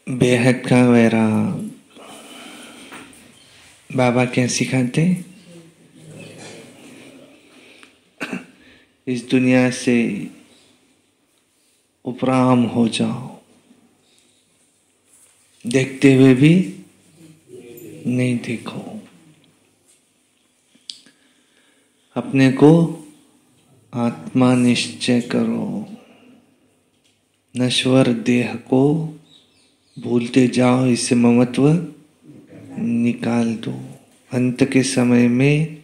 बेहद का वैराग बाबा क्या सिखाते? इस दुनिया से उपराम हो जाओ, देखते हुए भी नहीं देखो, अपने को आत्मा निश्चय करो, नश्वर देह को भूलते जाओ, इससे ममत्व निकाल दो। अंत के समय में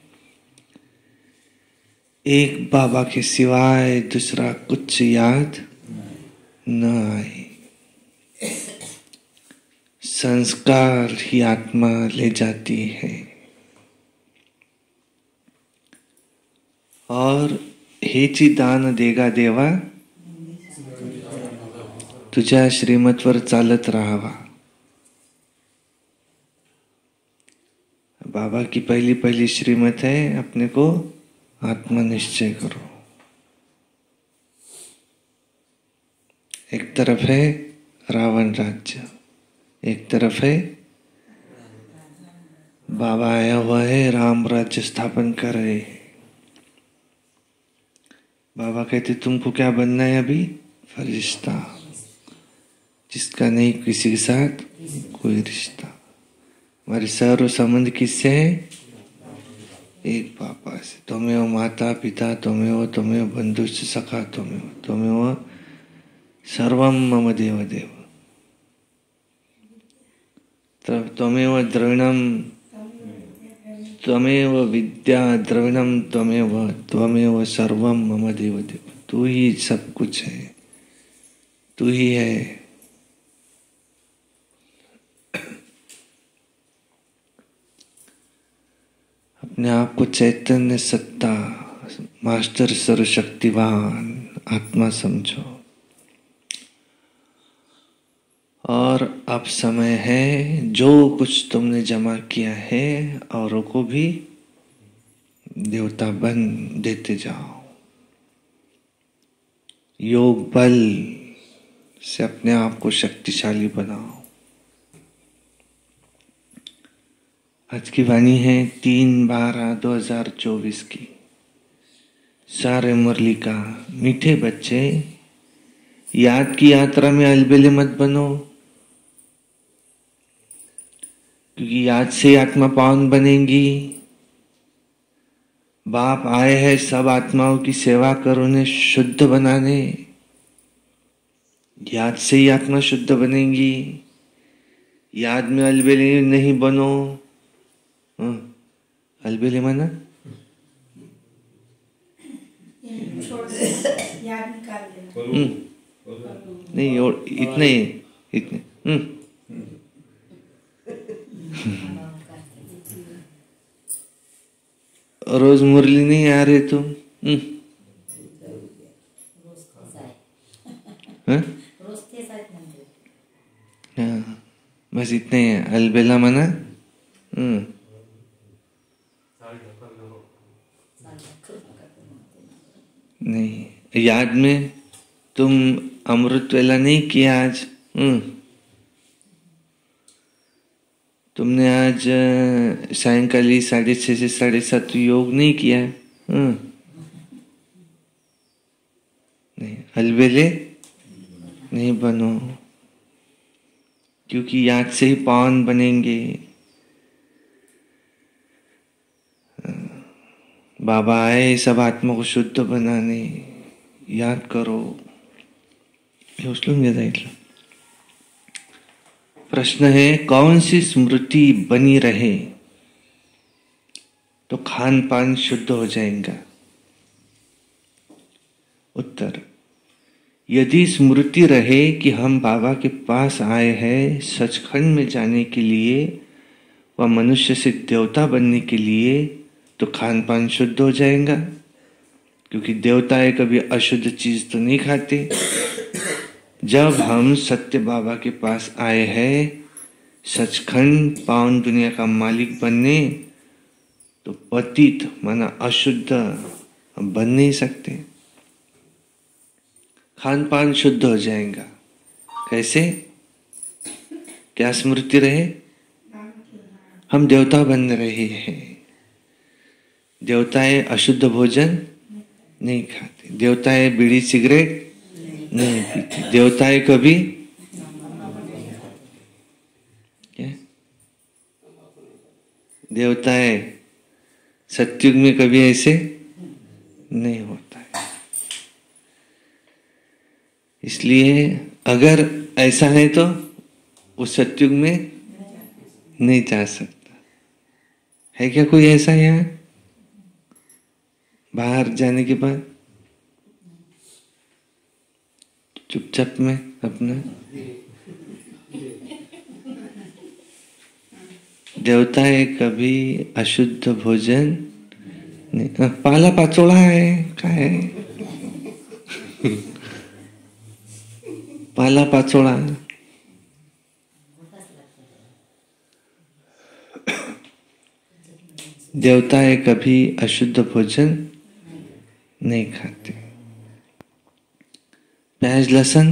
एक बाबा के सिवाय दूसरा कुछ याद न आए। संस्कार ही आत्मा ले जाती है और हेची दान देगा देवा, तुझ्या श्रीमतवर चालत राहावा। बाबा की पहली पहली श्रीमत है, अपने को आत्मनिश्चय करो। एक तरफ है रावण राज्य, एक तरफ है बाबा आया हुआ है, राम राज्य स्थापन कर रहे हैं। बाबा कहते तुमको क्या बनना है अभी? फरिश्ता, जिसका नहीं किसी के साथ कोई रिश्ता। हमारे सर्व संबंध किससे है? एक पापा से। त्वमेव माता पिता त्वमेव बंधुश्च सखा त्वमेव सर्वं मम देव देव। त्वमेव द्रविणम त्वमेव विद्या द्रविणम त्वमेव सर्वं मम देव देव। तू ही सब कुछ है, तू ही है। अपने आप को चैतन्य सत्ता, मास्टर सर्वशक्तिवान आत्मा समझो। और अब समय है, जो कुछ तुमने जमा किया है औरों को भी देवता बन देते जाओ। योग बल से अपने आप को शक्तिशाली बनाओ। आज की वाणी है 3/12/2024 की। सारे मुरली का, मीठे बच्चे याद की यात्रा में अलबेले मत बनो, क्योंकि याद से आत्मा पावन बनेगी। बाप आए हैं सब आत्माओं की सेवा कर उन्हें शुद्ध बनाने। याद से ही आत्मा शुद्ध बनेगी। याद में अलबेले नहीं बनो। अलबेले माना नहीं, और इतने ही इतने रोज मुरली नहीं आ रहे तुम? हाँ, बस इतने ही है। अलबेला माना नहीं। याद में तुम अमृत वेला नहीं किया आज। तुमने आज सायंकाली 6:30 से 7:30 योग नहीं किया है। नहीं, अलबेले नहीं बनो, क्योंकि याद से ही पावन बनेंगे। बाबा आए सब आत्मा को शुद्ध बनाने। याद करो। प्रश्न है, कौन सी स्मृति बनी रहे तो खान पान शुद्ध हो जाएगा? उत्तर, यदि स्मृति रहे कि हम बाबा के पास आए हैं सचखंड में जाने के लिए व मनुष्य से देवता बनने के लिए, तो खान पान शुद्ध हो जाएगा। क्योंकि देवताएं कभी अशुद्ध चीज तो नहीं खाते। जब हम सत्य बाबा के पास आए हैं सचखंड पावन दुनिया का मालिक बनने, तो पतित माना अशुद्ध बन नहीं सकते। खान पान शुद्ध हो जाएगा। कैसे? क्या स्मृति रहे? हम देवता बन रहे हैं। देवताएं अशुद्ध भोजन नहीं खाते, देवताएं बीड़ी सिगरेट नहीं पीते, देवताएं कभी क्या? देवताएं सत्युग में कभी ऐसे नहीं होता है। इसलिए अगर ऐसा है तो उस सत्युग में नहीं जा सकता है। क्या कोई ऐसा यहाँ बाहर जाने के बाद चुपचाप में अपना देवताएं कभी अशुद्ध भोजन नहीं। पाला पाचोड़ा है, क्या है? पाला पाचोड़ा देवताएं कभी अशुद्ध भोजन नहीं खाते। प्याज लहसुन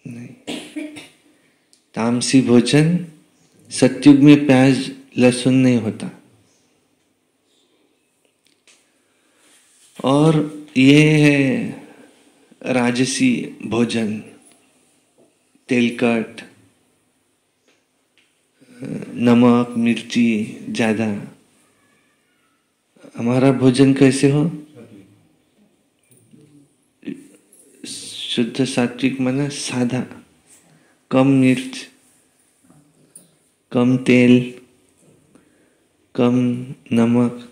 नहीं। तामसी भोजन, सत्युग में प्याज लहसुन नहीं होता। और ये है राजसी भोजन, तेलकट, नमक मिर्ची ज्यादा। हमारा भोजन कैसे हो? शुद्ध सात्विक माना सादा, कम मिर्च, कम तेल, कम नमक,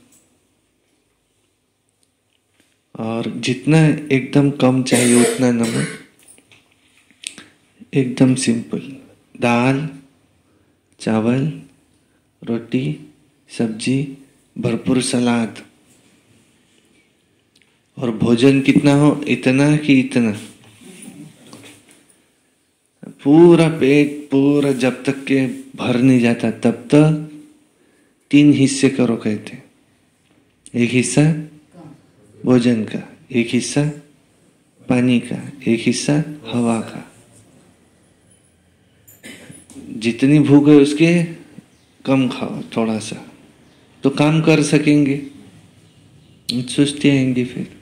और जितना एकदम कम चाहिए उतना नमक, एकदम सिंपल। दाल, चावल, रोटी, सब्जी, भरपूर सलाद। और भोजन कितना हो? इतना कि इतना। पूरा पेट पूरा जब तक के भर नहीं जाता तब तक 3 हिस्से करो कहते। एक हिस्सा भोजन का, एक हिस्सा पानी का, एक हिस्सा हवा का। जितनी भूख है उसके कम खाओ थोड़ा सा, तो काम कर सकेंगे, सुस्ती आएंगी फिर।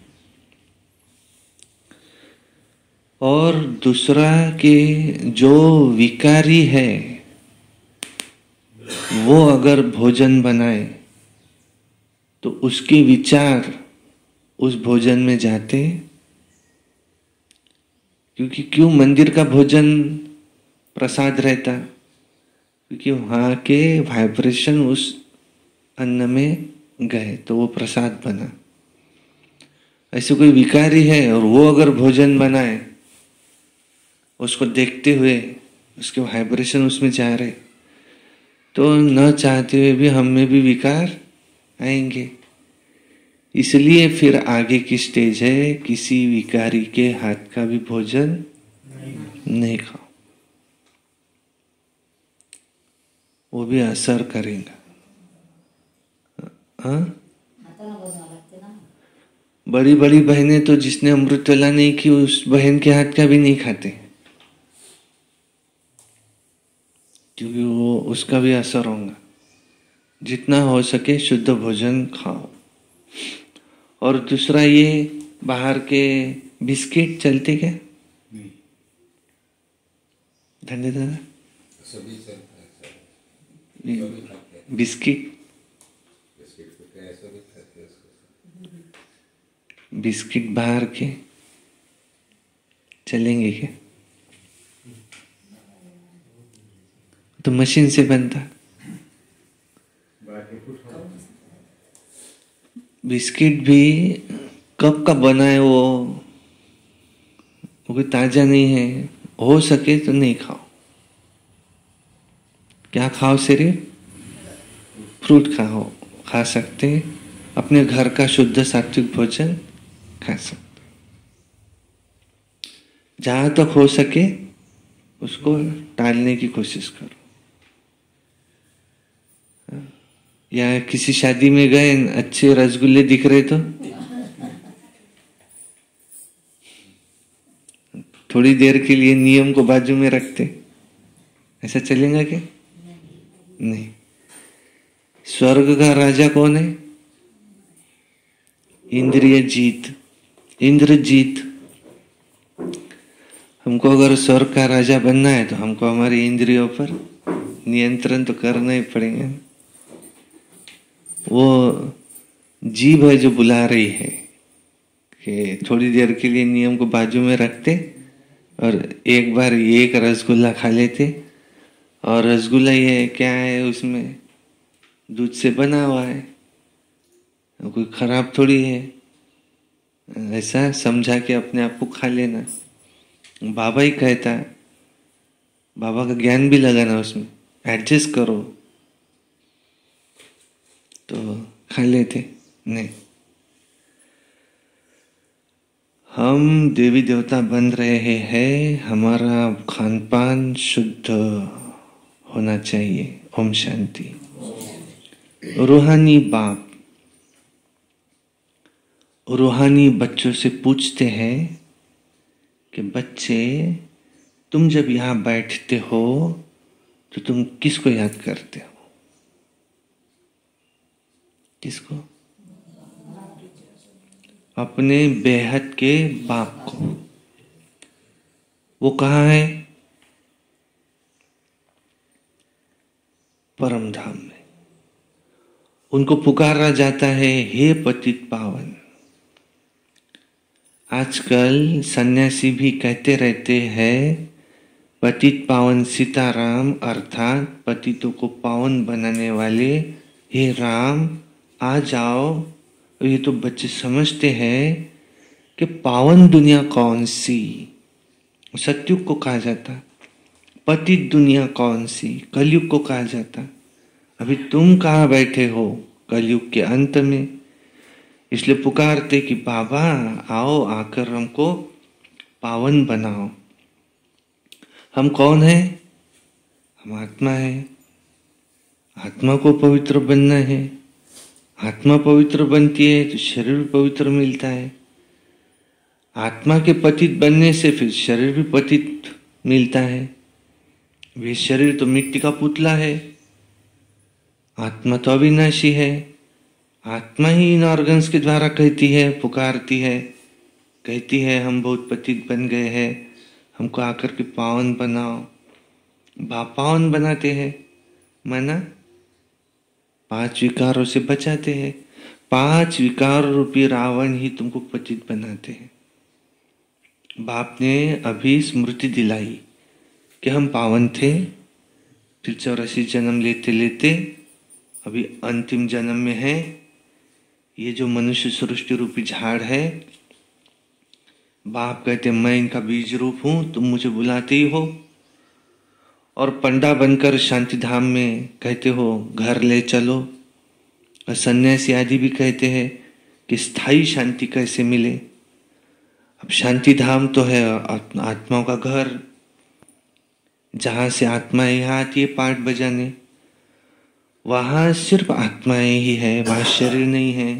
और दूसरा कि जो विकारी है वो अगर भोजन बनाए तो उसके विचार उस भोजन में जाते। क्योंकि क्यों मंदिर का भोजन प्रसाद रहता? क्योंकि वहां के वाइब्रेशन उस अन्न में गए तो वो प्रसाद बना। ऐसे कोई विकारी है और वो अगर भोजन बनाए, उसको देखते हुए उसके वाइब्रेशन उसमें जा रहे, तो न चाहते हुए भी हम में भी विकार आएंगे। इसलिए फिर आगे की स्टेज है, किसी विकारी के हाथ का भी भोजन नहीं खाओ, वो भी असर करेगा। हाँ, बड़ी बड़ी बहनें तो जिसने अमृतवेला नहीं की उस बहन के हाथ का भी नहीं खाते, क्योंकि वो उसका भी असर होगा। जितना हो सके शुद्ध भोजन खाओ। और दूसरा ये बाहर के बिस्किट चलते क्या? धन्य दादा, बिस्किट बिस्किट बाहर के चलेंगे क्या? तो मशीन से बनता बिस्किट भी कब का बना है वो कोई ताजा नहीं है। हो सके तो नहीं खाओ। क्या खाओ? सिर्फ फ्रूट खाओ, खा सकते। अपने घर का शुद्ध सात्विक भोजन खा सकते। जहां तक हो सके उसको टालने की कोशिश करो। या किसी शादी में गए, अच्छे रसगुल्ले दिख रहे तो थोड़ी देर के लिए नियम को बाजू में रखते, ऐसा चलेगा क्या? नहीं। स्वर्ग का राजा कौन है? इंद्रिय जीत, इंद्रजीत। हमको अगर स्वर्ग का राजा बनना है तो हमको हमारी इंद्रियों पर नियंत्रण तो करना ही पड़ेगा। वो जीभ है जो बुला रही है कि थोड़ी देर के लिए नियम को बाजू में रखते और एक बार एक रसगुल्ला खा लेते। और रसगुल्ला ये क्या है, उसमें दूध से बना हुआ है, कोई खराब थोड़ी है, ऐसा समझा के अपने आप को खा लेना। बाबा ही कहता है, बाबा का ज्ञान भी लगाना उसमें, एडजस्ट करो, तो खा लेते। नहीं, हम देवी देवता बन रहे हैं, हमारा खान पान शुद्ध होना चाहिए। ओम शांति। रूहानी बाप रूहानी बच्चों से पूछते हैं कि बच्चे, तुम जब यहाँ बैठते हो तो तुम किसको याद करते हो? किसको? अपने बेहद के बाप को। वो कहाँ है? परम धाम में। उनको पुकारा जाता है, हे पतित पावन। आजकल सन्यासी भी कहते रहते हैं, पतित पावन सीताराम, अर्थात पतितों को पावन बनाने वाले हे राम आ जाओ। ये तो बच्चे समझते हैं कि पावन दुनिया कौन सी? सत्युग को कहा जाता। पतित दुनिया कौन सी? कलयुग को कहा जाता। अभी तुम कहाँ बैठे हो? कलयुग के अंत में। इसलिए पुकारते कि बाबा आओ, आकर हमको पावन बनाओ। हम कौन है? हम आत्मा है। आत्मा को पवित्र बनना है। आत्मा पवित्र बनती है तो शरीर भी पवित्र मिलता है। आत्मा के पतित बनने से फिर शरीर भी पतित मिलता है। वे शरीर तो मिट्टी का पुतला है, आत्मा तो अविनाशी है। आत्मा ही इन ऑर्गन्स के द्वारा कहती है, पुकारती है, कहती है हम बहुत पतित बन गए हैं, हमको आकर के पावन बनाओ। बाप पावन बनाते हैं, माना 5 विकारों से बचाते हैं। 5 विकार रूपी रावण ही तुमको पतित बनाते हैं। बाप ने अभी स्मृति दिलाई कि हम पावन थे, फिर 84 जन्म लेते लेते अभी अंतिम जन्म में है। ये जो मनुष्य सृष्टि रूपी झाड़ है, बाप कहते मैं इनका बीज रूप हूं, तुम मुझे बुलाते ही हो। और पंडा बनकर शांति धाम में कहते हो घर ले चलो। और सन्यासी आदि भी कहते हैं कि स्थायी शांति कैसे मिले। अब शांति धाम तो है आत्माओं का घर, जहां से आत्माएं यहाँ आती है पाठ बजाने। वहां सिर्फ आत्माएं ही है, वहां शरीर नहीं है।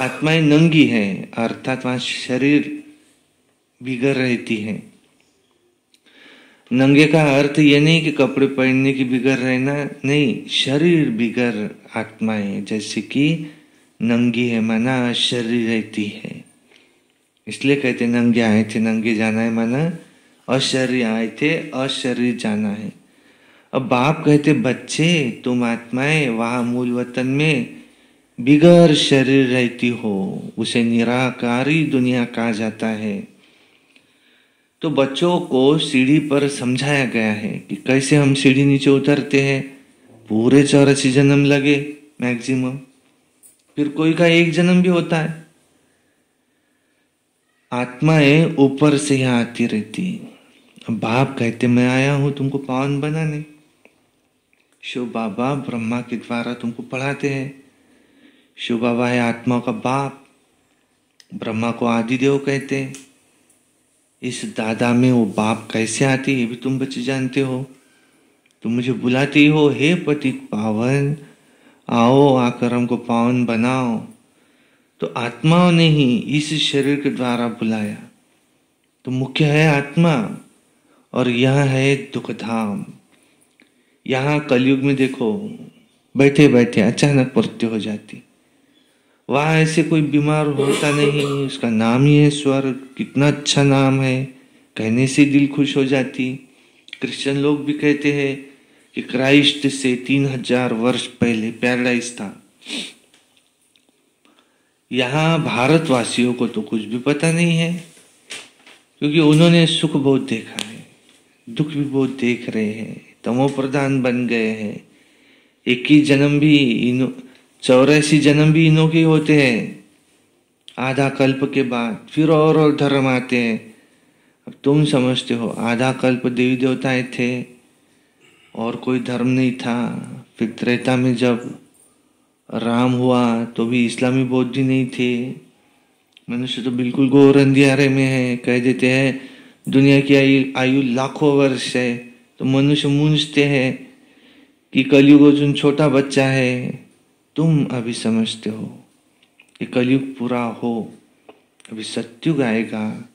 आत्माएं नंगी है, अर्थात वहां शरीर बिगड़ रहती है। नंगे का अर्थ ये नहीं कि कपड़े पहनने की बिगड़ रहना, नहीं, शरीर बिगड़ आत्माएं जैसे कि नंगी है, माना शरीर रहती है। इसलिए कहते नंगे आए थे नंगे जाना है, माना अशरीर आए थे अशरीर जाना है। अब बाप कहते बच्चे तुम आत्माएं वहां मूल वतन में बिगड़ शरीर रहती हो, उसे निराकारी दुनिया कहा जाता है। तो बच्चों को सीढ़ी पर समझाया गया है कि कैसे हम सीढ़ी नीचे उतरते हैं। पूरे 84 जन्म लगे मैक्सिमम, फिर कोई का 1 जन्म भी होता है। आत्माएं ऊपर से यहाँ आती रहती। बाप कहते मैं आया हूं तुमको पावन बनाने। शिव बाबा ब्रह्मा के द्वारा तुमको पढ़ाते हैं। शिव बाबा है आत्मा का बाप, ब्रह्मा को आदिदेव कहते हैं। इस दादा में वो बाप कैसे आती है ये भी तुम बच्चे जानते हो। तुम मुझे बुलाती हो, हे पतित पावन आओ, आकर हमको पावन बनाओ। तो आत्माओं ने ही इस शरीर के द्वारा बुलाया। तो मुख्य है आत्मा और यह है दुख धाम। यहाँ कलयुग में देखो, बैठे बैठे अचानक मृत्यु हो जाती, वहां ऐसे कोई बीमार होता नहीं, उसका नाम ही है स्वर्ग। कितना अच्छा नाम है, कहने से दिल खुश हो जाती। क्रिश्चियन लोग भी कहते हैं कि क्राइस्ट से 3000 वर्ष पहले पैराडाइज था। यहाँ भारतवासियों को तो कुछ भी पता नहीं है, क्योंकि उन्होंने सुख बहुत देखा है, दुख भी बहुत देख रहे हैं, तमो प्रधान बन गए हैं। 21 जन्म भी 84 जन्म भी इन्हों के होते हैं। आधा कल्प के बाद फिर और धर्म आते हैं। अब तुम समझते हो आधा कल्प देवी देवताएं थे और कोई धर्म नहीं था। फिर त्रेता में जब राम हुआ तो भी इस्लामी बौद्ध नहीं थे। मनुष्य तो बिल्कुल घोर अंधियारे में है। कह देते हैं दुनिया की आयु लाखों वर्ष है, तो मनुष्य मूंझते हैं कि कलयुग अर्जुन छोटा बच्चा है। तुम अभी समझते हो कि कलयुग पूरा हो, अभी सत्युग आएगा,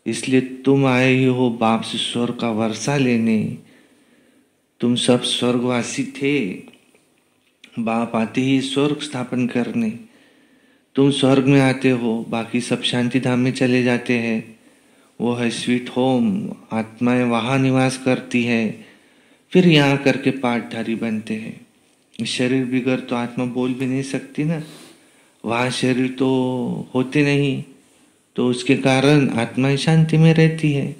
इसलिए तुम आए ही हो बाप से स्वर्ग का वर्षा लेने। तुम सब स्वर्गवासी थे, बाप आते ही स्वर्ग स्थापन करने। तुम स्वर्ग में आते हो, बाकी सब शांति धाम में चले जाते हैं। वो है स्वीट होम, आत्माएं वहां निवास करती है, फिर यहाँ करके पाठधारी बनते हैं। शरीर बिगड़ तो आत्मा बोल भी नहीं सकती ना, वहां शरीर तो होते नहीं, तो उसके कारण आत्मा शांति में रहती है।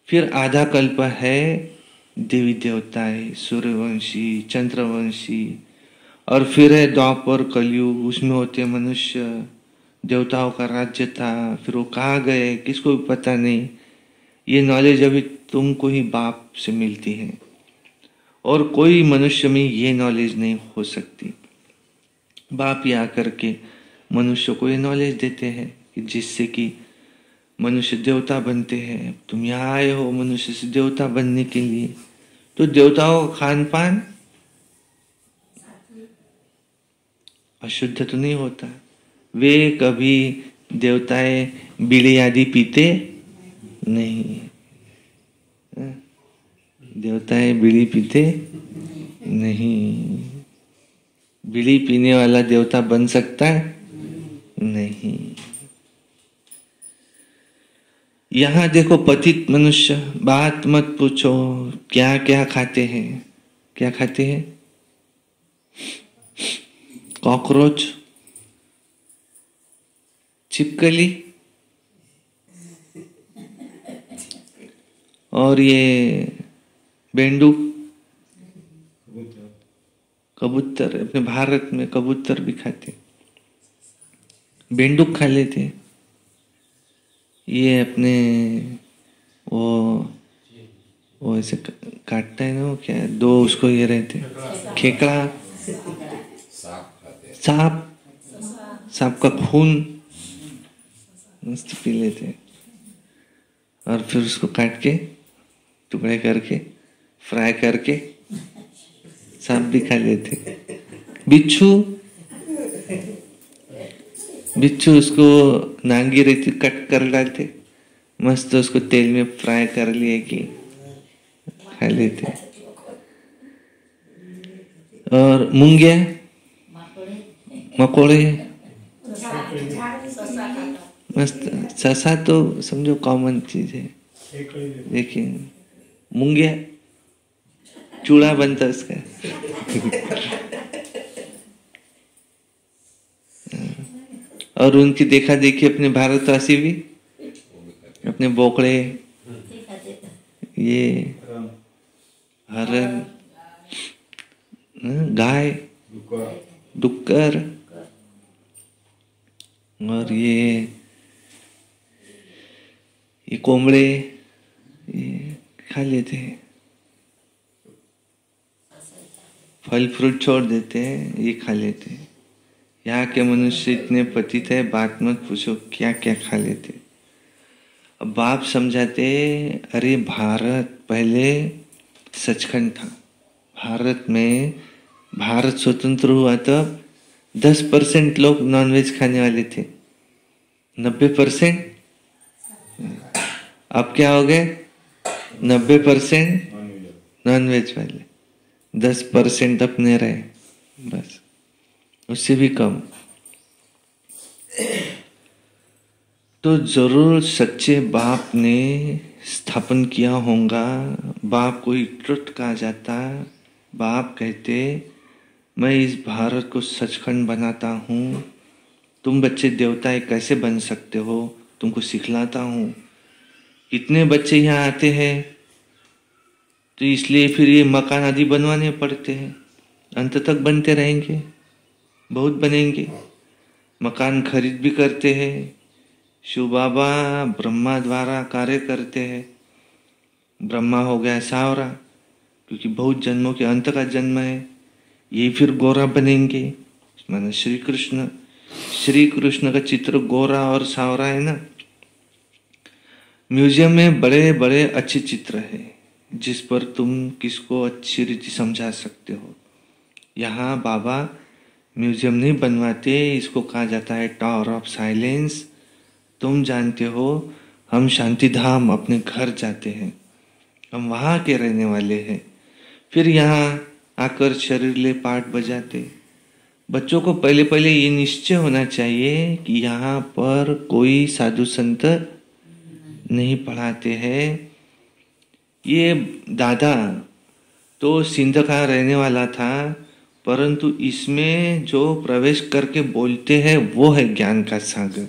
फिर आधा कल्प है देवी देवताएं, सूर्यवंशी, चंद्रवंशी, और फिर है द्वापर कलयुग, उसमें होते मनुष्य। देवताओं का राज्य था, फिर वो कहाँ गए किसको भी पता नहीं। ये नॉलेज अभी तुमको ही बाप से मिलती है, और कोई मनुष्य में ये नॉलेज नहीं हो सकती। बाप ही आकर के मनुष्य को ये नॉलेज देते हैं कि जिससे कि मनुष्य देवता बनते हैं। तुम यहाँ आए हो मनुष्य से देवता बनने के लिए, तो देवताओं का खान पान अशुद्ध तो नहीं होता। वे कभी देवताएं बीड़ी आदि पीते नहीं, देवताएं बीड़ी पीते नहीं। बीड़ी पीने वाला देवता बन सकता है? नहीं। यहां देखो पतित मनुष्य, बात मत पूछो क्या क्या खाते हैं। क्या खाते हैं? कॉकरोच, छिपकली, और ये बेंडू, कबूतर। अपने भारत में कबूतर भी खाते, बेंडुक खा लेते। ये अपने वो ऐसे काटता है ना, वो क्या है, दो उसको ये रहते, खेकड़ा, सांप, सांप का खून मस्त पी लेते, और फिर उसको काट के टुकड़े करके फ्राई करके सांप भी खा लेते। बिच्छू, बिच्छू उसको नांगी रहती कट कर डालते, मस्त उसको तेल में फ्राई कर लिए कि खा लेते। और मुंगिया, मकोड़े, मस्त। ससा तो समझो कॉमन चीज है, लेकिन मुंगिया चूड़ा बनता उसका। और उनकी देखा देखी अपने भारतवासी भी अपने बोकड़े, ये हरण, गाय, डुक्कर, और ये कोमड़े, ये खा लेते हैं। फल फ्रूट छोड़ देते हैं, ये खा लेते हैं। यहाँ के मनुष्य इतने पतित है, बात मत पूछो क्या क्या खा लेते। अब बाप समझाते, अरे भारत पहले सचखंड था। भारत में, भारत स्वतंत्र हुआ तब 10% लोग नॉनवेज खाने वाले थे, 90% अब क्या हो गए? 90% नॉन वेज वाले, 10% अपने रहे, बस, उससे भी कम। तो जरूर सच्चे बाप ने स्थापन किया होगा। बाप को ट्रुथ कहा जाता। बाप कहते, मैं इस भारत को सचखंड बनाता हूँ, तुम बच्चे देवताएं कैसे बन सकते हो, तुमको सिखलाता हूँ। इतने बच्चे यहाँ आते हैं तो इसलिए फिर ये मकान आदि बनवाने पड़ते हैं, अंत तक बनते रहेंगे, बहुत बनेंगे। मकान खरीद भी करते हैं, शिव बाबा ब्रह्मा द्वारा कार्य करते हैं। ब्रह्मा हो गया सावरा, क्योंकि बहुत जन्मों के अंत का जन्म है। ये फिर गोरा बनेंगे, माने श्री कृष्ण का चित्र गोरा और सावरा है ना। म्यूजियम में बड़े बड़े अच्छे चित्र है, जिस पर तुम किसको अच्छी रीति समझा सकते हो। यहाँ बाबा म्यूजियम नहीं बनवाते, इसको कहा जाता है टावर ऑफ साइलेंस। तुम जानते हो, हम शांति धाम अपने घर जाते हैं, हम वहाँ के रहने वाले हैं, फिर यहाँ आकर शरीर ले पाठ बजाते। बच्चों को पहले पहले ये निश्चय होना चाहिए कि यहाँ पर कोई साधु संत नहीं पढ़ाते हैं। ये दादा तो सिंध का रहने वाला था, परंतु इसमें जो प्रवेश करके बोलते हैं वो है ज्ञान का सागर।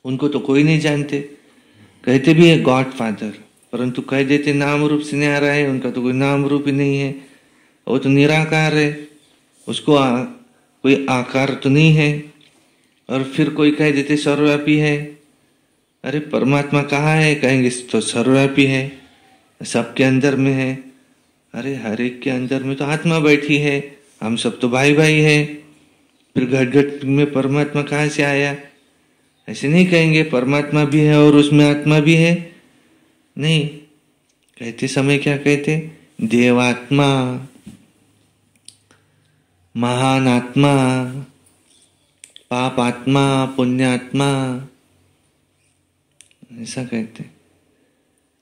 उनको तो कोई नहीं जानते, कहते भी है गॉड फादर, परंतु कह देते नाम रूप से नहीं आ रहा है, उनका तो कोई नाम रूप ही नहीं है, वो तो निराकार है, उसको कोई आकार तो नहीं है। और फिर कोई कह देते सर्वव्यापी है। अरे परमात्मा कहाँ है? कहेंगे तो सर्वव्यापी है, सबके अंदर में है। अरे हर एक के अंदर में तो आत्मा बैठी है, हम सब तो भाई भाई है, फिर घट घट में परमात्मा कहाँ से आया? ऐसे नहीं कहेंगे परमात्मा भी है और उसमें आत्मा भी है, नहीं। कहते समय क्या कहते? देवात्मा, महान आत्मा, पाप आत्मा, पुण्यात्मा, ऐसा कहते,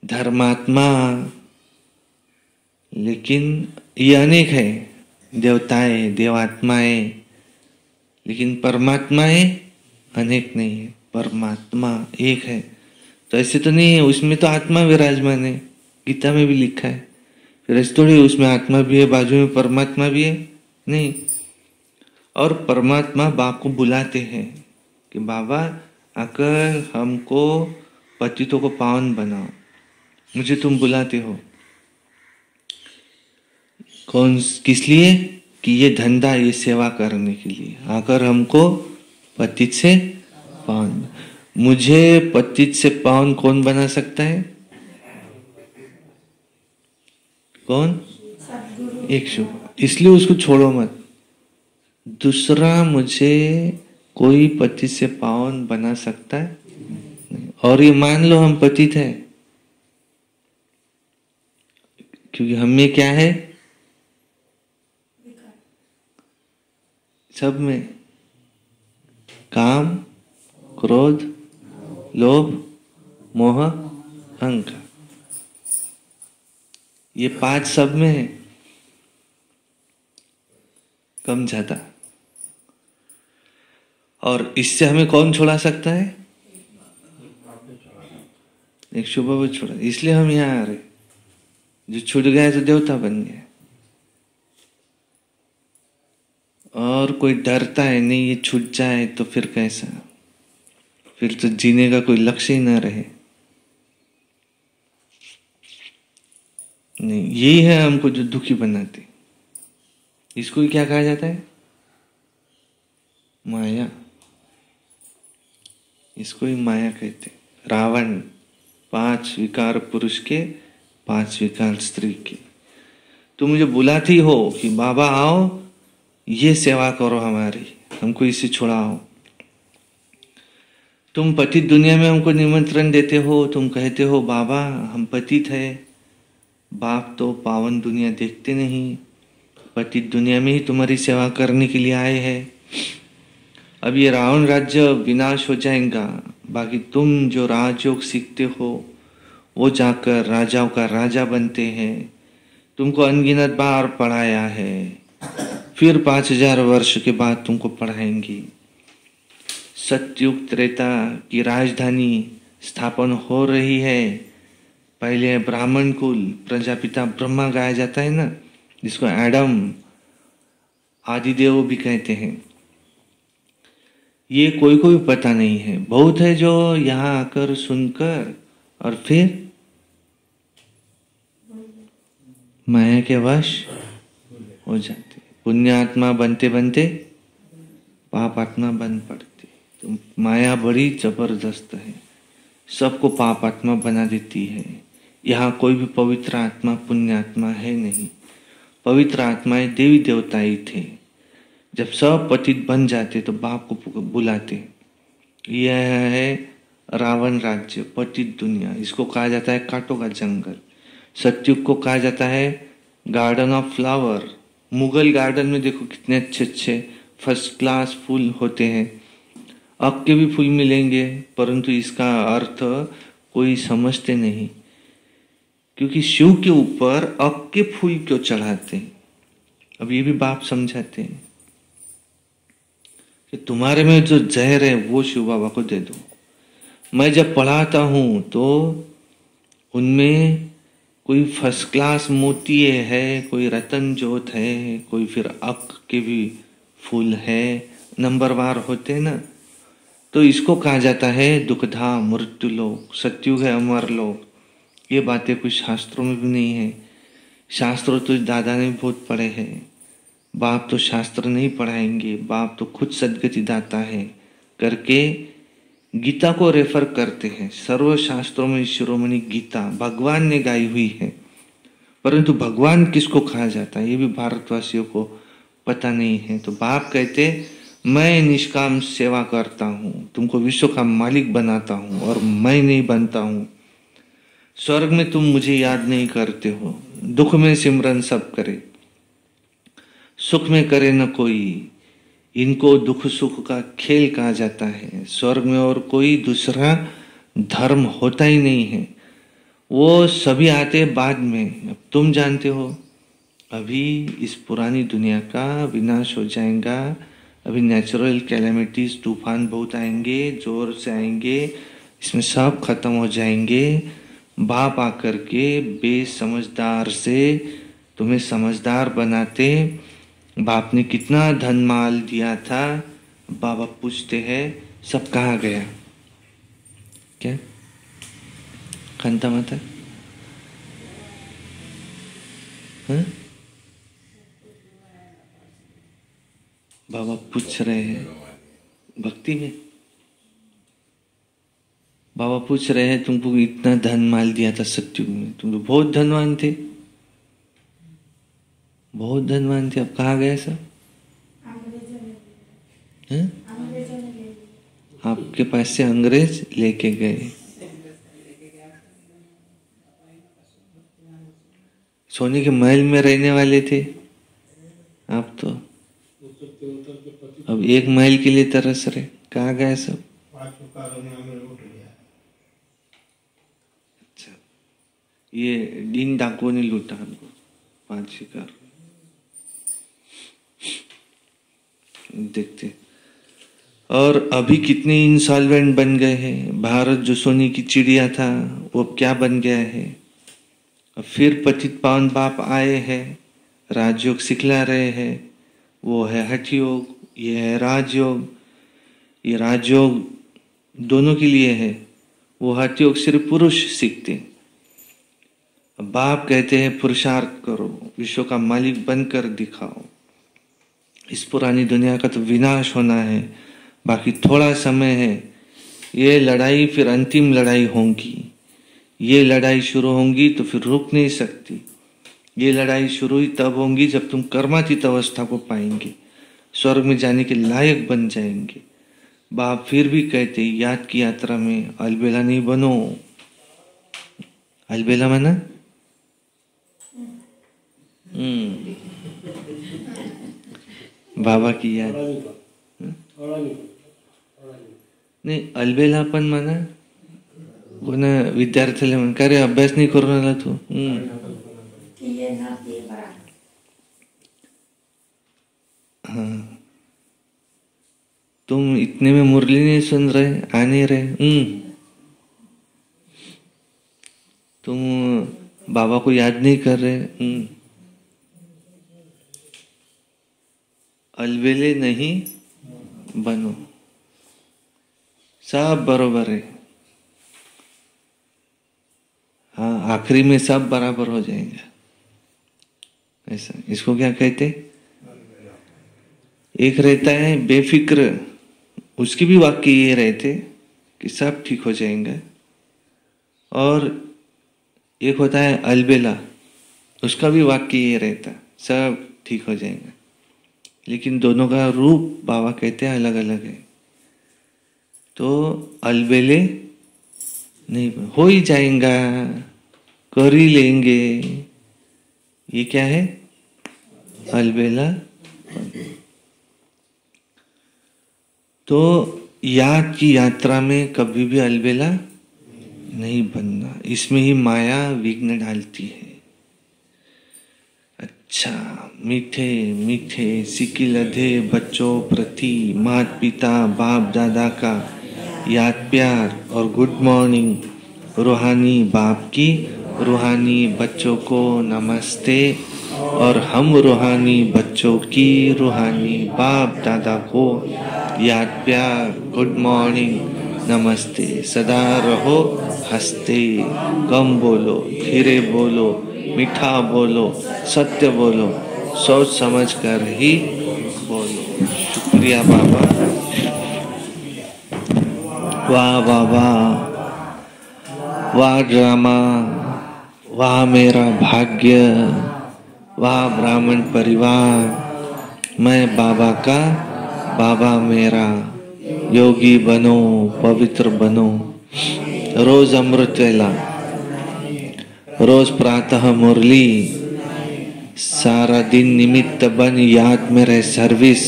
धर्मात्मा। लेकिन ये अनेक है, देवताएं, देवात्माएं, लेकिन परमात्माएं अनेक नहीं है, परमात्मा एक है। तो ऐसे तो नहीं है, उसमें तो आत्मा विराजमान है, गीता में भी लिखा है। फिर ऐसे थोड़ी उसमें आत्मा भी है, बाजू में परमात्मा भी है, नहीं। और परमात्मा बाप को बुलाते हैं कि बाबा आकर हमको पतितों को पावन बनाओ, मुझे तुम बुलाते हो। कौन, किस लिए? कि ये धंधा, ये सेवा करने के लिए आकर हमको पतित से पावन। मुझे पतित से पावन कौन बना सकता है? कौन? एक शुभ, इसलिए उसको छोड़ो मत। दूसरा, मुझे कोई पतित से पावन बना सकता है? और ये मान लो हम पतित है, क्योंकि हम में क्या है? सब में काम, क्रोध, लोभ, मोह, अहंकार, ये 5 सब में है, कम ज्यादा। और इससे हमें कौन छोड़ा सकता है? एक शुभ वो छोड़ा, इसलिए हम यहाँ आ रहे। जो छूट गया तो देवता बन गया। और कोई डरता है नहीं, ये छूट जाए तो फिर कैसा? फिर तो जीने का कोई लक्ष्य ही ना रहे। नहीं, यही है हमको जो दुखी बनाते। इसको ही क्या कहा जाता है? माया। इसको ही माया कहते। रावण 5 विकार पुरुष के, 5 विकार स्त्री के। तुम मुझे बुलाती हो कि बाबा आओ, ये सेवा करो हमारी, हमको इसे छुड़ाओ। तुम पतित दुनिया में हमको निमंत्रण देते हो, तुम कहते हो बाबा हम पतित है। बाप तो पावन दुनिया देखते नहीं, पतित दुनिया में ही तुम्हारी सेवा करने के लिए आए हैं। अब ये रावण राज्य विनाश हो जाएगा, बाकी तुम जो राजयोग सीखते हो वो जाकर राजाओं का राजा बनते हैं। तुमको अनगिनत बार पढ़ाया है, फिर 5000 वर्ष के बाद तुमको पढ़ाएंगे। सतयुग त्रेता की राजधानी स्थापन हो रही है। पहले ब्राह्मण कुल, प्रजापिता ब्रह्मा गाया जाता है ना, जिसको एडम आदिदेव भी कहते हैं। ये कोई कोई पता नहीं है, बहुत है जो यहाँ आकर सुनकर और फिर माया के वश हो जाते, पुण्य आत्मा बनते बनते पाप आत्मा बन पड़ते। तो माया बड़ी जबरदस्त है, सबको पाप आत्मा बना देती है। यहाँ कोई भी पवित्र आत्मा पुण्य आत्मा है नहीं। पवित्र आत्माएं देवी देवता ही थे। जब सब पतित बन जाते तो बाप को बुलाते। यह है रावण राज्य, पतित दुनिया। इसको कहा जाता है कांटों का जंगल। सतयुग को कहा जाता है garden of flower. Mughal garden में देखो कितने अच्छे अच्छे फर्स्ट क्लास फूल होते हैं। अब के भी फूल मिलेंगे, परंतु इसका अर्थ कोई समझते नहीं, क्योंकि शिव के ऊपर अब के फूल क्यों चढ़ाते हैं। अब ये भी बाप समझाते हैं कि तुम्हारे में जो जहर है वो शिव बाबा को दे दो। मैं जब पढ़ाता हूं तो उनमें कोई फर्स्ट क्लास मोती है, कोई रतन जोत है, कोई फिर अक के भी फूल है, नंबरवार होते हैं ना। तो इसको कहा जाता है दुखधा मृत्यु लोक। सतयुग है अमर लोक। ये बातें कुछ शास्त्रों में भी नहीं है। शास्त्र तो दादा ने बहुत पढ़े हैं, बाप तो शास्त्र नहीं पढ़ाएंगे। बाप तो खुद सदगति दाता है करके गीता को रेफर करते हैं। सर्व शास्त्रों में शिरोमणि गीता भगवान ने गाई हुई है, परंतु भगवान किसको कहा जाता है ये भी भारतवासियों को पता नहीं है। तो बाप कहते मैं निष्काम सेवा करता हूँ, तुमको विश्व का मालिक बनाता हूँ और मैं नहीं बनता हूँ। स्वर्ग में तुम मुझे याद नहीं करते हो, दुख में सिमरन सब करे, सुख में करे न कोई। इनको दुख सुख का खेल कहा जाता है। स्वर्ग में और कोई दूसरा धर्म होता ही नहीं है। वो सभी आते बाद में। अब तुम जानते हो अभी इस पुरानी दुनिया का विनाश हो जाएगा। अभी नेचुरल कैलेमिटीज, तूफान बहुत आएंगे, जोर से आएंगे, इसमें सब खत्म हो जाएंगे। बाप आकर के बेसमझदार से तुम्हें समझदार बनाते। बाप ने कितना धन माल दिया था, बाबा पूछते हैं सब कहाँ गया। क्या कांता माता? हाँ? बाबा पूछ रहे हैं भक्ति में। बाबा पूछ रहे हैं तुमको इतना धन माल दिया था सतयुग में, तुम तो बहुत धनवान थे, बहुत धनवान थे, अब कहाँ गए सब? आपके पास से अंग्रेज लेके गए। सोने के महल में रहने वाले थे आप तो अब एक महल के लिए तरस रहे। कहाँ गए सब? अच्छा, ये दिन डाकुओं ने लूटा हमको, 5 शिकार। देखते और अभी कितने इंसॉल्वेंट बन गए हैं। भारत जो सोने की चिड़िया था वो क्या बन गया है। अब फिर पतित पावन बाप आए हैं, राजयोग सिखला रहे हैं। वो है हठ योग, ये है राजयोग। ये राजयोग दोनों के लिए है, वो हठ योग सिर्फ पुरुष सीखते। अब बाप कहते हैं पुरुषार्थ करो, विश्व का मालिक बनकर दिखाओ। इस पुरानी दुनिया का तो विनाश होना है, बाकी थोड़ा समय है। ये लड़ाई फिर अंतिम लड़ाई होगी। ये लड़ाई शुरू होंगी तो फिर रुक नहीं सकती। ये लड़ाई शुरू ही तब होंगी जब तुम कर्मातीत अवस्था को पाएंगे, स्वर्ग में जाने के लायक बन जाएंगे। बाप फिर भी कहते याद की यात्रा में अलबेला नहीं बनो। अलबेला माना बाबा की याद। नाही अलबेलापण म्हणा कोणा विद्यार्थ्याला म्हण का रे अभ्यास नाही करून आला तू हाँ तुम इतने में मुरली नहीं सुन रहे आ नहीं रहे तुम बाबा को याद नहीं कर रहे अलबेले नहीं बनो सब बरोबर है हाँ आखिरी में सब बराबर हो जाएंगे ऐसा इसको क्या कहते एक रहता है बेफिक्र उसके भी वाक्य ये रहते कि सब ठीक हो जाएंगे और एक होता है अलबेला उसका भी वाक्य ये रहता सब ठीक हो जाएंगे लेकिन दोनों का रूप बाबा कहते हैं अलग अलग है तो अलबेले नहीं हो ही जाएगा कर ही लेंगे ये क्या है अलबेला तो याद की यात्रा में कभी भी अलबेला नहीं बनना इसमें ही माया विघ्न डालती है अच्छा मीठे मीठे सिकिलधे बच्चों प्रति माता पिता बाप दादा का याद प्यार और गुड मॉर्निंग रूहानी बाप की रूहानी बच्चों को नमस्ते और हम रूहानी बच्चों की रूहानी बाप दादा को याद प्यार गुड मॉर्निंग नमस्ते सदा रहो हंसते कम बोलो धीरे बोलो मीठा बोलो सत्य बोलो सोच समझ कर ही बोलो शुक्रिया बाबा वाह बाबा वाह ड्रामा वाह मेरा भाग्य वाह ब्राह्मण परिवार मैं बाबा का बाबा मेरा योगी बनो पवित्र बनो रोज अमृत वेला रोज प्रातः मुरली सारा दिन निमित्त बन याद में रहे सर्विस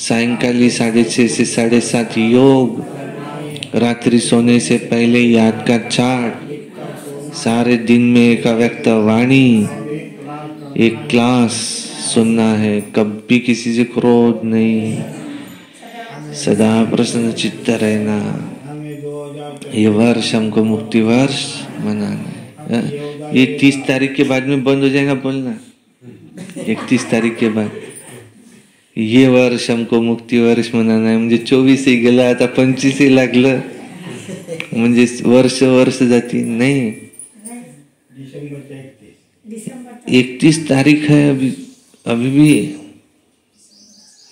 सायंकाली 6:30 से 7:30 योग रात्रि सोने से पहले याद का चार्ट सारे दिन में एक अव्यक्त वाणी एक क्लास सुनना है कभी किसी से क्रोध नहीं सदा प्रसन्न चित्त रहना ये वर्ष हमको मुक्ति वर्ष मनाना है ये 30 तारीख के बाद में बंद हो जाएगा बोलना 31 तारीख के बाद ये वर्ष हमको मुक्ती वर्ष मनाना है म्हणजे 24 गेला आता 25 लागलं म्हणजे वर्ष जाती नहीं 31 तारीख है अभी भी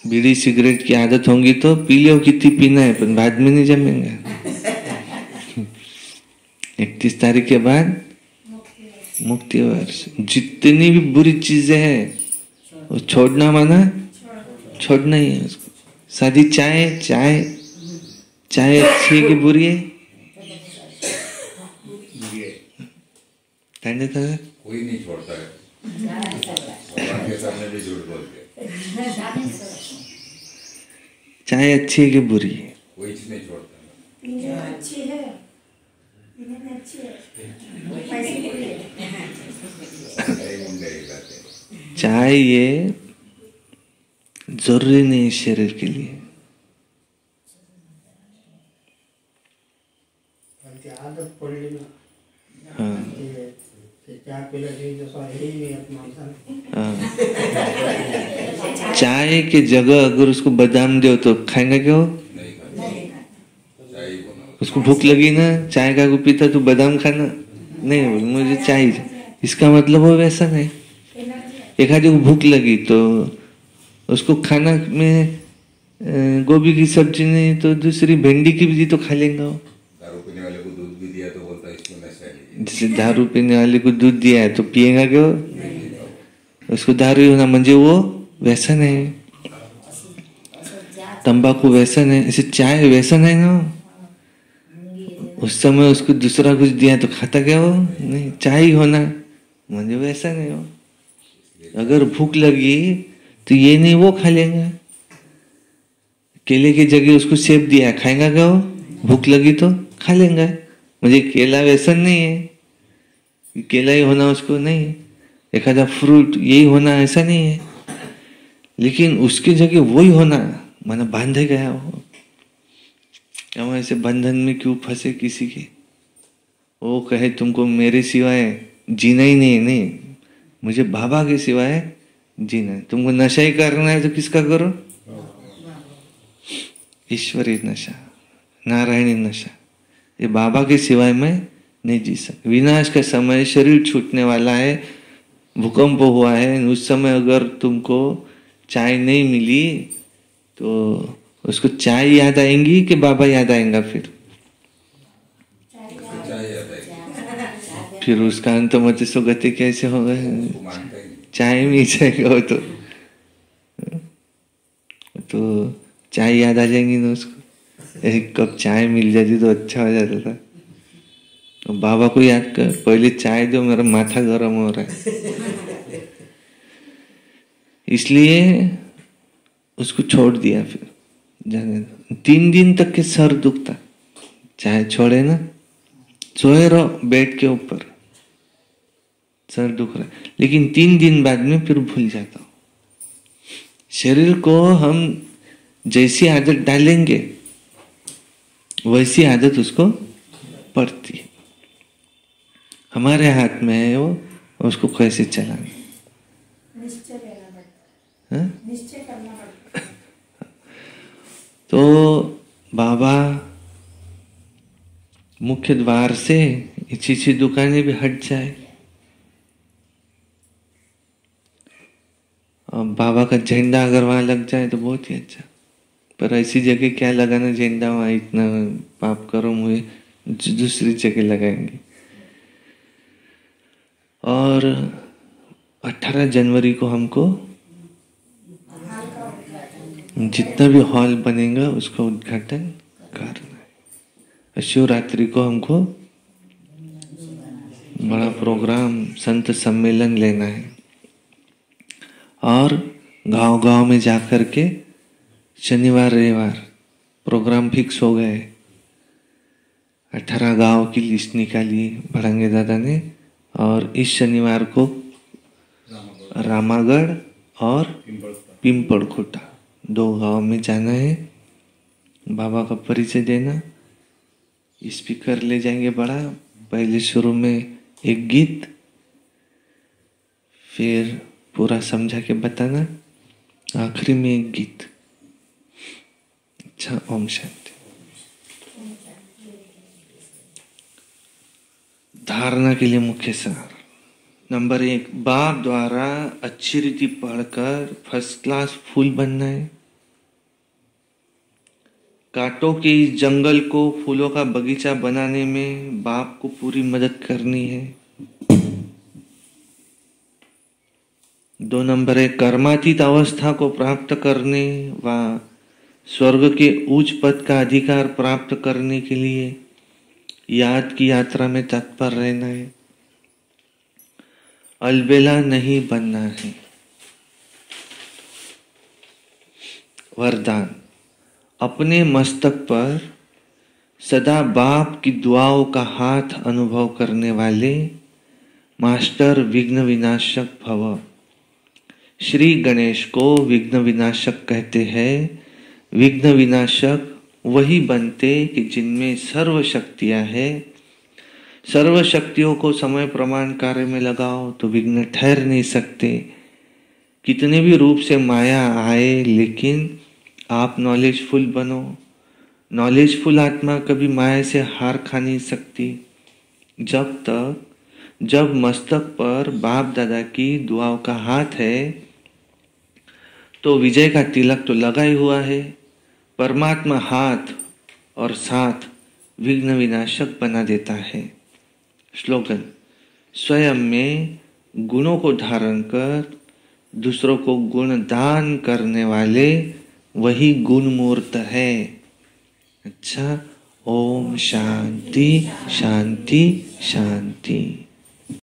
बीड़ी सिगरेट की आदत होंगी तो पी लो कितनी पीना है पर बाद में नहीं जमेंगे 31 तारीख के बाद मुक्ति वर्ष जितनी भी बुरी चीजें हैं वो छोड़ना माना छोड़ना ही है उसको सादी चाय अच्छी है कि बुरी है कोई नहीं छोड़ता है भगवान के सामने भी झूठ बोलते चाय अच्छी है कि बुरी है कोई चीज नहीं छोड़ता अच्छी है चाय ये जरूरी नहीं शरीर के लिए आदत पडली ना हाँ चाय के जगह अगर उसको बादाम दो तो खाएगा क्या वो उसको भूख लगी ना चाय का पीता तो बादाम खाना नहीं मुझे चाहिए इसका मतलब वो वैसा नहीं एक आदमी को भूख लगी तो उसको खाना में गोभी की सब्जी नहीं तो दूसरी भिंडी की भी तो खा लेगा वो दारू पीने वाले को दूध भी दिया तो बोलता है इसको नशा है जैसे दारू पीने वाले को दूध दिया है तो पिएगा क्यों उसको दारू होना म्हणजे वो वैसा नहीं तंबाकू वैसा नहीं ऐसे चाय वैसा नहीं ना उस समय उसको दूसरा कुछ दिया तो खाता क्या वो नहीं चाय ही होना म्हणजे वैसा नहीं हो अगर भूख लगी तो ये नहीं वो खा लेंगे केले की जगह उसको सेब दिया, खाएगा क्या वो? भूख लगी तो खा लेंगे। मुझे केला व्यसन नहीं है, केला ही होना उसको नहीं है, एखादा फ्रूट यही होना ऐसा नहीं है, लेकिन उसकी जगह वही होना माना बांधे गया हो। हम ऐसे बंधन में क्यों फंसे किसी के? वो कहे तुमको मेरे सिवाय जीना ही नहीं है, नहीं मुझे बाबा के सिवाय जीना है। तुमको नशा ही करना है तो किसका करो? ईश्वरी नशा, नारायणी नशा। ये बाबा के सिवाय मैं नहीं जी सकता। विनाश का समय शरीर छूटने वाला है, भूकंप हुआ है, उस समय अगर तुमको चाय नहीं मिली तो उसको चाय याद आएंगी कि बाबा याद आएगा? फिर उसका अंत मत सुगति कैसे होगा? चाय में जाएगा वो तो चाय याद आ जाएंगी ना उसको। एक कप चाय मिल जाती तो अच्छा हो जाता था। तो बाबा को याद कर, पहले चाय दो, मेरा माथा गर्म हो रहा है। इसलिए उसको छोड़ दिया। फिर जाने दो। 3 दिन तक के सर दुखता, चाय छोड़े ना, सोए रहो बेड के ऊपर, सर दुख रहा है, लेकिन 3 दिन बाद में फिर भूल जाता हूं। शरीर को हम जैसी आदत डालेंगे वैसी आदत उसको पड़ती है। हमारे हाथ में है वो, उसको कैसे चलाना। निश्चय करना पड़ता। तो बाबा मुख्य द्वार से अच्छी दुकानें भी हट जाए, और बाबा का झंडा अगर वहां लग जाए तो बहुत ही अच्छा। पर ऐसी जगह क्या लगाना झंडा, वहां इतना पाप कर्म हुए, दूसरी जगह लगाएंगे। और 18 जनवरी को हमको जितना भी हॉल बनेगा उसका उद्घाटन करना है। शिवरात्रि को हमको बड़ा प्रोग्राम संत सम्मेलन लेना है, और गांव-गांव में जाकर के शनिवार रविवार प्रोग्राम फिक्स हो गए। 18 गांव की लिस्ट निकाली भड़ंगे दादा ने, और इस शनिवार को रामागढ़ और पिंपलखोटा 2 गांव में जाना है। बाबा का परिचय देना, स्पीकर ले जाएंगे बड़ा, पहले शुरू में एक गीत, फिर पूरा समझा के बताना, आखिरी में एक गीत। अच्छा, ओम शांति। धारणा के लिए मुख्य सार। नंबर 1, बाप द्वारा अच्छी रीति पढ़कर फर्स्ट क्लास फूल बनना है। कांटों के इस जंगल को फूलों का बगीचा बनाने में बाप को पूरी मदद करनी है। 2 नंबर है, कर्मातीत अवस्था को प्राप्त करने व स्वर्ग के उच्च पद का अधिकार प्राप्त करने के लिए याद की यात्रा में तत्पर रहना है, अलबेला नहीं बनना है। वरदान, अपने मस्तक पर सदा बाप की दुआओं का हाथ अनुभव करने वाले मास्टर विघ्न विनाशक भव। श्री गणेश को विघ्न विनाशक कहते हैं। विघ्न विनाशक वही बनते कि जिनमें सर्व शक्तियां हैं। सर्व शक्तियों को समय प्रमाण कार्य में लगाओ तो विघ्न ठहर नहीं सकते। कितने भी रूप से माया आए, लेकिन आप नॉलेजफुल बनो। नॉलेजफुल आत्मा कभी माया से हार खा नहीं सकती। जब मस्तक पर बाप दादा की दुआओं का हाथ है तो विजय का तिलक तो लगा ही हुआ है। परमात्मा हाथ और साथ विघ्न विनाशक बना देता है। स्लोगन, स्वयं में गुणों को धारण कर दूसरों को गुण दान करने वाले वही गुण मूर्त है। अच्छा, ओम शांति शांति शांति।